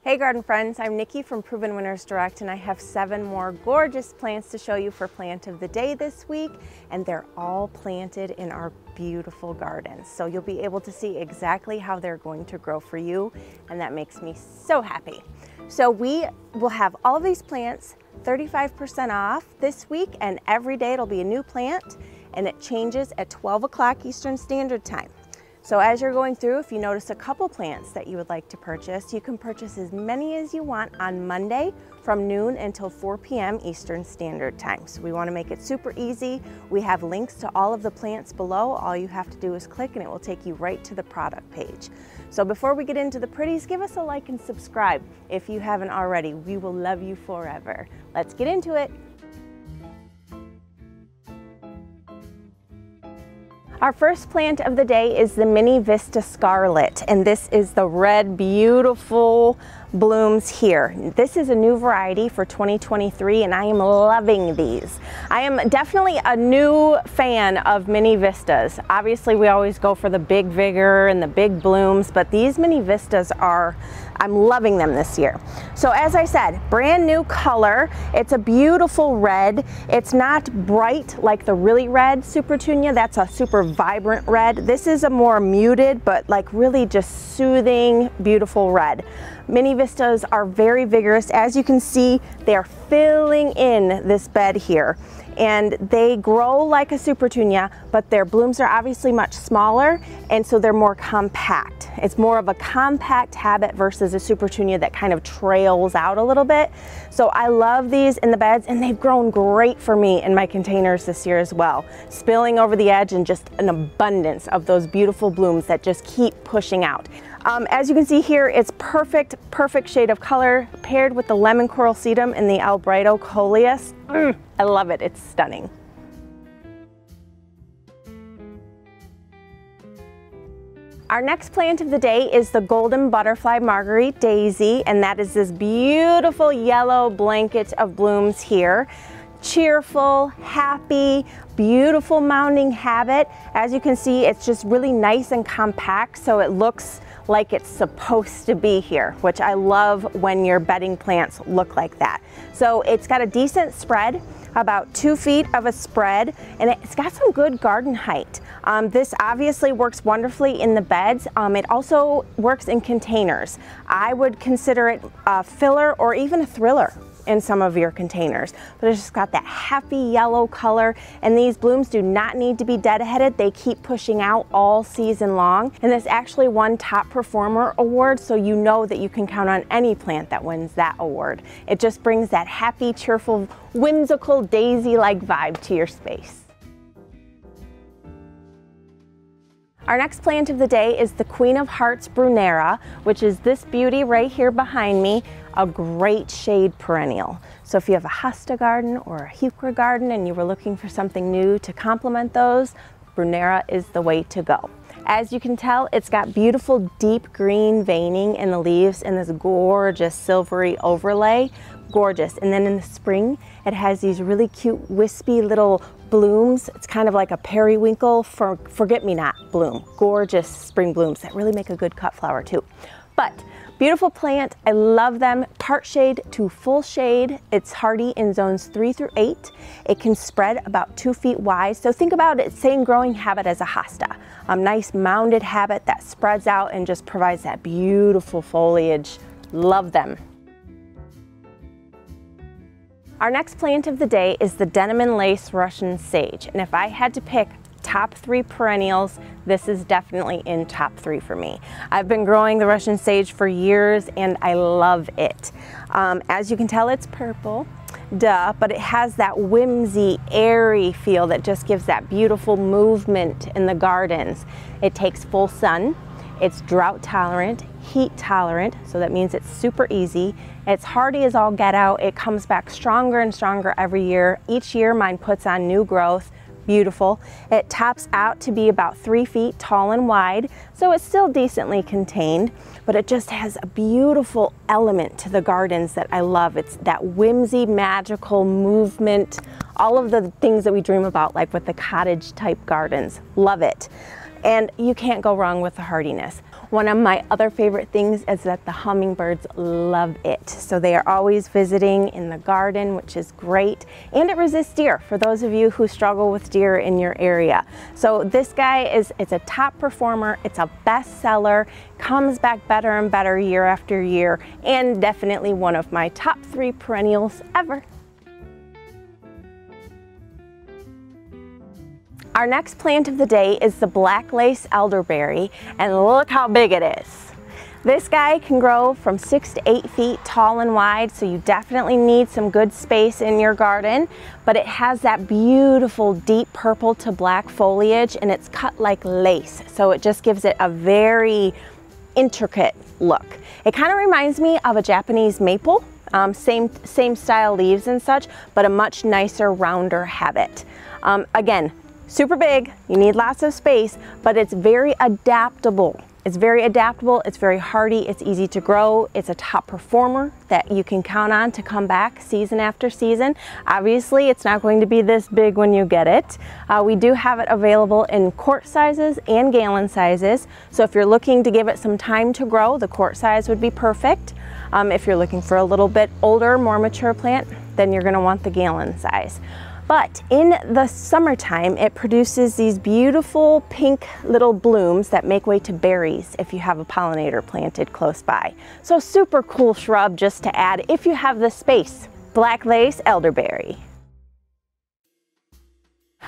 Hey garden friends, I'm Nikki from Proven Winners Direct, and I have 7 more gorgeous plants to show you for plant of the day this week, and they're all planted in our beautiful gardens. So you'll be able to see exactly how they're going to grow for you, and that makes me so happy. So we will have all of these plants 35% off this week, and every day it'll be a new plant, and it changes at 12 o'clock Eastern Standard Time. So as you're going through, if you notice a couple plants that you would like to purchase, you can purchase as many as you want on Monday from noon until 4 p.m. Eastern Standard Time. So we want to make it super easy. We have links to all of the plants below. All you have to do is click and it will take you right to the product page. So before we get into the pretties, give us a like and subscribe if you haven't already. We will love you forever. Let's get into it. Our first plant of the day is the mini Vista Scarlet, and this is the red, beautiful blooms here. This is a new variety for 2023, and I am loving these. I am definitely a new fan of mini Vistas. Obviously, we always go for the big vigor and the big blooms, but these mini Vistas I'm loving them this year. So as I said, brand new color. It's a beautiful red. It's not bright like the really red Supertunia. That's a super vibrant red. This is a more muted, but like really just soothing, beautiful red. Mini Vistas are very vigorous. As you can see, they're filling in this bed here. And they grow like a Supertunia, but their blooms are obviously much smaller, and so they're more compact. It's more of a compact habit versus a Supertunia that kind of trails out a little bit. So I love these in the beds, and they've grown great for me in my containers this year as well. Spilling over the edge and just an abundance of those beautiful blooms that just keep pushing out. As you can see here, it's perfect shade of color paired with the lemon coral sedum and the albrido coleus. I love it, it's stunning. Our next plant of the day is the golden butterfly Margarite daisy, and that is this beautiful yellow blanket of blooms here. Cheerful, happy, beautiful mounding habit. As you can see, it's just really nice and compact, so it looks like it's supposed to be here, which I love when your bedding plants look like that. So it's got a decent spread, about 2 feet of a spread, and it's got some good garden height. This obviously works wonderfully in the beds. It also works in containers. I would consider it a filler or even a thriller in some of your containers, but it's just got that happy yellow color, and these blooms do not need to be deadheaded. They keep pushing out all season long, and this actually won Top Performer Award, so you know that you can count on any plant that wins that award. It just brings that happy, cheerful, whimsical, daisy-like vibe to your space. Our next plant of the day is the Queen of Hearts Brunera, which is this beauty right here behind me, a great shade perennial. So if you have a hosta garden or a heuchera garden and you were looking for something new to complement those, Brunera is the way to go. As you can tell, it's got beautiful deep green veining in the leaves and this gorgeous silvery overlay. Gorgeous. And then in the spring, it has these really cute wispy little blooms. It's kind of like a periwinkle for forget-me-not bloom. Gorgeous spring blooms that really make a good cut flower too. But beautiful plant. I love them. Part shade to full shade. It's hardy in zones 3 through 8. It can spread about 2 feet wide. So think about it, same growing habit as a hosta. A nice mounded habit that spreads out and just provides that beautiful foliage. Love them. Our next plant of the day is the Denim and Lace Russian Sage. And if I had to pick top 3 perennials, this is definitely in top 3 for me. I've been growing the Russian Sage for years and I love it. As you can tell, it's purple, duh, but it has that whimsy, airy feel that just gives that beautiful movement in the gardens. It takes full sun. It's drought tolerant, heat tolerant, so that means it's super easy. It's hardy as all get out. It comes back stronger and stronger every year. Each year mine puts on new growth. Beautiful. It tops out to be about 3 feet tall and wide, so it's still decently contained, but it just has a beautiful element to the gardens that I love. It's that whimsy, magical movement, all of the things that we dream about, like with the cottage type gardens. Love it. And you can't go wrong with the hardiness. One of my other favorite things is that the hummingbirds love it. So they are always visiting in the garden, which is great. And it resists deer, for those of you who struggle with deer in your area. So this guy it's a top performer, it's a bestseller, comes back better and better year after year, and definitely one of my top 3 perennials ever. Our next plant of the day is the black lace elderberry, and look how big it is. This guy can grow from 6 to 8 feet tall and wide, so you definitely need some good space in your garden, but it has that beautiful deep purple to black foliage, and it's cut like lace, so it just gives it a very intricate look. It kind of reminds me of a Japanese maple, same style leaves and such, but a much nicer, rounder habit. Again, super big, you need lots of space, but it's very adaptable. It's very adaptable, it's very hardy, it's easy to grow, it's a top performer that you can count on to come back season after season. Obviously, it's not going to be this big when you get it. We do have it available in quart sizes and gallon sizes, so if you're looking to give it some time to grow, the quart size would be perfect. If you're looking for a little bit older, more mature plant, then you're going to want the gallon size. But in the summertime, it produces these beautiful pink little blooms that make way to berries if you have a pollinator planted close by. So super cool shrub just to add if you have the space. Black lace elderberry.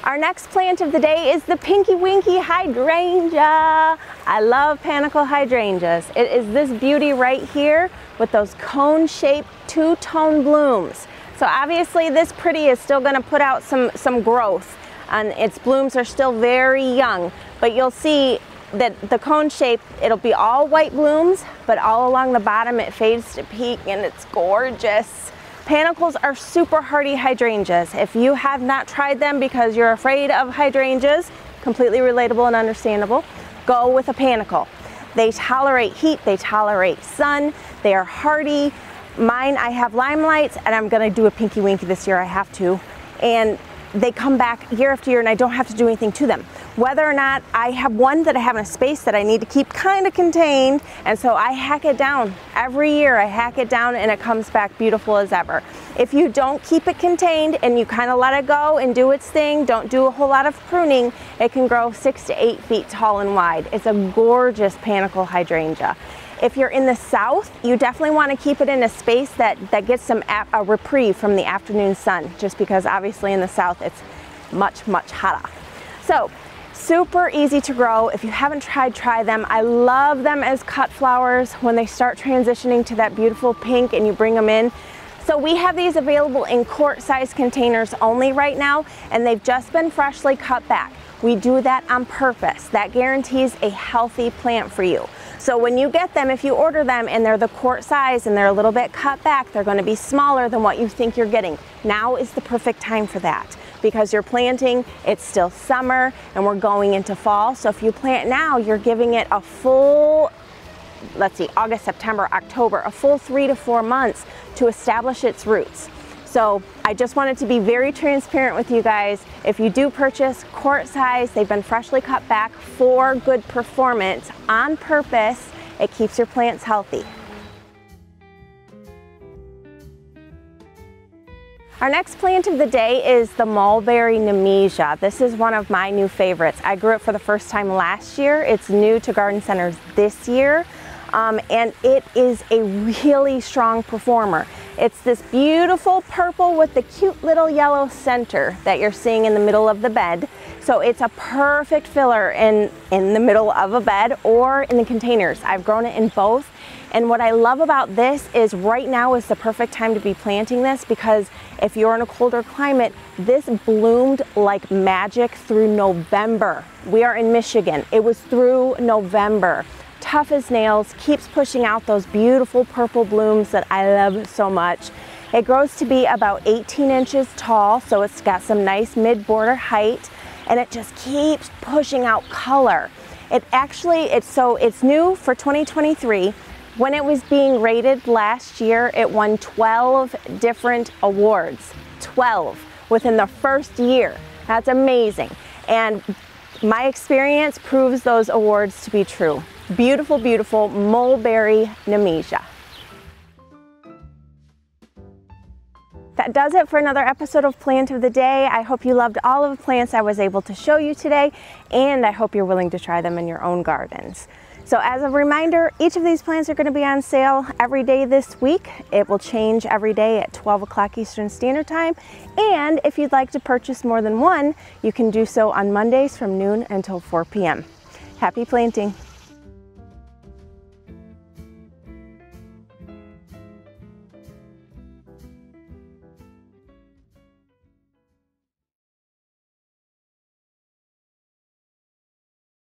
Our next plant of the day is the Pinky Winky Hydrangea. I love panicle hydrangeas. It is this beauty right here with those cone-shaped two-tone blooms. So obviously this pretty is still going to put out some growth, and its blooms are still very young, but you'll see that the cone shape, it'll be all white blooms, but all along the bottom it fades to pink, and it's gorgeous. Panicles are super hardy hydrangeas. If you have not tried them because you're afraid of hydrangeas, completely relatable and understandable, go with a panicle. They tolerate heat, they tolerate sun, they are hardy. Mine, I have limelights, and I'm gonna do a Pinky Winky this year, I have to. And they come back year after year, and I don't have to do anything to them. Whether or not I have one that I have in a space that I need to keep kind of contained, and so I hack it down. Every year I hack it down and it comes back beautiful as ever. If you don't keep it contained and you kind of let it go and do its thing, don't do a whole lot of pruning, it can grow 6 to 8 feet tall and wide. It's a gorgeous panicle hydrangea. If you're in the south, you definitely want to keep it in a space that gets a reprieve from the afternoon sun, just because obviously in the south it's much hotter. So super easy to grow. If you haven't tried, try them. I love them as cut flowers when they start transitioning to that beautiful pink and you bring them in. So we have these available in quart size containers only right now, and they've just been freshly cut back. We do that on purpose. That guarantees a healthy plant for you. So when you get them, if you order them and they're the quart size and they're a little bit cut back, they're going to be smaller than what you think you're getting. Now is the perfect time for that, because you're planting, it's still summer and we're going into fall. So if you plant now, you're giving it a full, let's see, August, September, October, a full 3 to 4 months to establish its roots. So I just wanted to be very transparent with you guys. If you do purchase quart size, they've been freshly cut back for good performance on purpose. It keeps your plants healthy. Our next plant of the day is the Mulberry Nemesia. This is one of my new favorites. I grew it for the first time last year. It's new to garden centers this year. And it is a really strong performer. It's this beautiful purple with the cute little yellow center that you're seeing in the middle of the bed. So it's a perfect filler in the middle of a bed or in the containers. I've grown it in both. And what I love about this is right now is the perfect time to be planting this, because if you're in a colder climate, this bloomed like magic through November. We are in Michigan. It was through November. Tough as nails, keeps pushing out those beautiful purple blooms that I love so much. It grows to be about 18 inches tall, so it's got some nice mid-border height, and it just keeps pushing out color. It's new for 2023. When it was being rated last year, it won 12 different awards. 12 within the first year. That's amazing. And my experience proves those awards to be true. beautiful, beautiful Mulberry Nemesia. That does it for another episode of Plant of the Day. I hope you loved all of the plants I was able to show you today, and I hope you're willing to try them in your own gardens. So as a reminder, each of these plants are going to be on sale every day this week. It will change every day at 12 o'clock Eastern Standard Time. And if you'd like to purchase more than one, you can do so on Mondays from noon until 4 p.m. Happy planting!